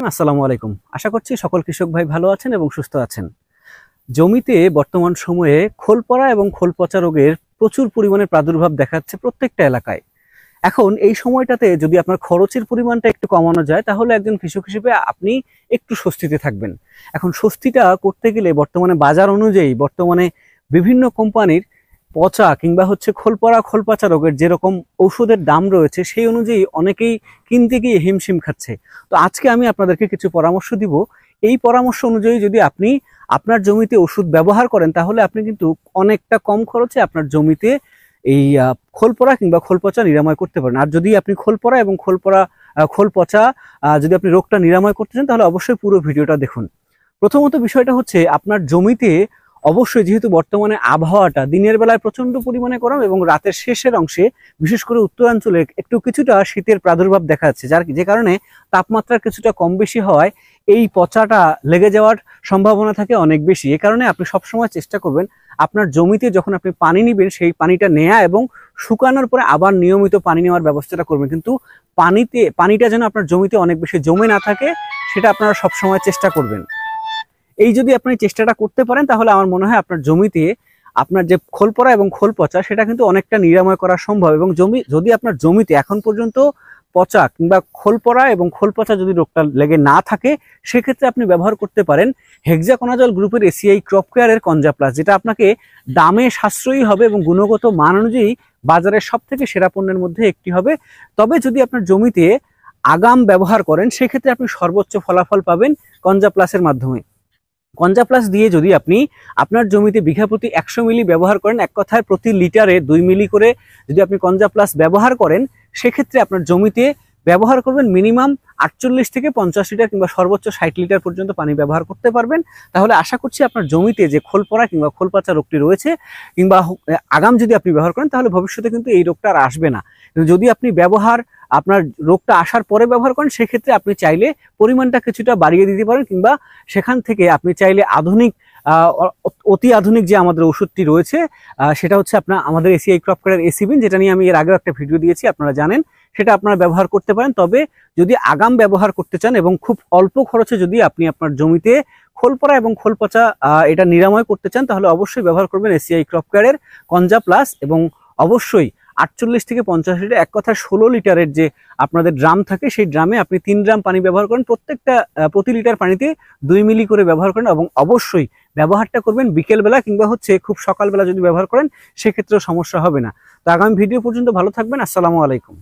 আসসালামু আলাইকুম। আশা করছি সকল কৃষক ভাই ভালো আছেন এবং সুস্থ আছেন। জমিতে বর্তমান সময়ে খোল পড়া এবং খোল পচা রোগের প্রচুর পরিমাণে প্রাদুর্ভাব দেখা যাচ্ছে প্রত্যেকটা এলাকায়। এখন এই সময়টাতে যদি আপনার খরচের পরিমাণটা একটু কমানো যায় তাহলে একজন কৃষক হিসেবে আপনি একটু স্বস্তিতে থাকবেন। এখন স্বস্তিটা করতে গেলে বর্তমানে বাজার অনুযায়ী বর্তমানে বিভিন্ন কোম্পানির পচা কিংবা খোল পড়া খোল পচা রোগের যেরকম ঔষধের দাম রয়েছে সেই অনুযায়ী অনেকেই কিনতে গিয়ে হিমশিম খাচ্ছে। তো আজকে আমি আপনাদেরকে কিছু পরামর্শ দিব। এই পরামর্শ অনুযায়ী যদি আপনি আপনার জমিতে ওষুধ ব্যবহার করেন তাহলে আপনি কিন্তু অনেকটা কম খরচে আপনার জমিতে এই খোল পড়া কিংবা খোল পচা নিরাময় করতে পারেন। আর যদি আপনি খোল পড়া এবং খোল পচা যদি আপনি রোগটা নিরাময় করতে চান তাহলে অবশ্যই পুরো ভিডিওটা দেখুন। প্রথমত বিষয়টা হচ্ছে আপনার জমিতে অবশ্যই যেহেতু বর্তমানে আবহাওয়াটা দিনের বেলায় প্রচন্ড পরিমাণে গরম এবং রাতের শেষের অংশে বিশেষ করে উত্তরাঞ্চলে কিছুটা শীতের প্রাদুর্ভাব দেখা যাচ্ছে, যে কারণে তাপমাত্রা কিছুটা কম বেশি হওয়ায় এই পচাটা লেগে যাওয়ার সম্ভাবনা থাকে অনেক বেশি। এ কারণে আপনি সবসময় চেষ্টা করবেন আপনার জমিতে যখন আপনি পানি নেবেন সেই পানিটা নেয়া এবং শুকানোর পরে আবার নিয়মিত পানি নেওয়ার ব্যবস্থাটা করবেন। কিন্তু পানিটা যেন আপনার জমিতে অনেক বেশি জমে না থাকে সেটা আপনারা সবসময় চেষ্টা করবেন। এই যদি আপনি চেষ্টাটা করতে পারেন তাহলে আমার মনে হয় আপনার জমিতে আপনার যে খোল পড়া এবং খোল পচা সেটা কিন্তু অনেকটা নিরাময় করা সম্ভব। এবং যদি আপনার জমিতে এখন পর্যন্ত পচা কিংবা খোল পড়া এবং খোল পচা যদি রোগটা লেগে না থাকে সেক্ষেত্রে আপনি ব্যবহার করতে পারেন হেক্সাকোনাজল গ্রুপের এসিআই ক্রপ কেয়ারের কনজা প্লাস, যেটা আপনাকে দামে সাশ্রয়ী হবে এবং গুণগত মান অনুযায়ী বাজারের সব থেকে সেরা পণ্যের মধ্যে একটি হবে। তবে যদি আপনার জমিতে আগাম ব্যবহার করেন সেক্ষেত্রে আপনি সর্বোচ্চ ফলাফল পাবেন কনজা প্লাসের মাধ্যমে। কনজা প্লাস দিয়ে যদি আপনি আপনার জমিতে বিঘা প্রতি 100 মিলি ব্যবহার করেন, এক কথায় প্রতি লিটারে 2 মিলি করে যদি আপনি কনজা প্লাস ব্যবহার করেন সেক্ষেত্রে আপনার জমিতে ব্যবহার করবেন মিনিমাম 48 থেকে 50 লিটার কিংবা সর্বোচ্চ 60 লিটার পর্যন্ত পানি ব্যবহার করতে পারবেন। তাহলে আশা করছি আপনার জমিতে যে খোল পড়া কিংবা খোল পচা রোগটি রয়েছে কিংবা আগাম যদি আপনি ব্যবহার করেন তাহলে ভবিষ্যতে কিন্তু এই রোগটা আর আসবে না। কিন্তু যদি আপনি আপনার রোগটা আসার পরে ব্যবহার করেন সেক্ষেত্রে আপনি চাইলে পরিমাণটা কিছুটা বাড়িয়ে দিতে পারেন কিংবা সেখান থেকে আপনি চাইলে অতি আধুনিক যে আমাদের ওষুধটি রয়েছে সেটা হচ্ছে আমাদের এসিআই ক্রপ কেয়ার এসিবিন, যেটা নিয়ে আমি এর আগেও একটা ভিডিও দিয়েছি, আপনারা জানেন, সেটা আপনারা ব্যবহার করতে পারেন। তবে যদি আগাম ব্যবহার করতে চান এবং খুব অল্প খরচে যদি আপনি আপনার জমিতে খোল পড়া এবং খোল পচা এটা নিরাময় করতে চান তাহলে অবশ্যই ব্যবহার করবেন এসিআই ক্রপ কেয়ারের কনজা প্লাস। এবং অবশ্যই 48 থেকে 50 লিটার, এক কথা 16 লিটারের যে আপনাদের ড্রাম থাকে সেই ড্রামে আপনি 3 ড্রাম পানি ব্যবহার করেন, প্রতি লিটার পানিতে 2 মিলি করে ব্যবহার করেন এবং অবশ্যই ব্যবহারটা করবেন বিকেলবেলা কিংবা খুব সকালবেলা যদি ব্যবহার করেন সেক্ষেত্রেও সমস্যা হবে না। তো আগামী ভিডিও পর্যন্ত ভালো থাকবেন। আসসালামু আলাইকুম।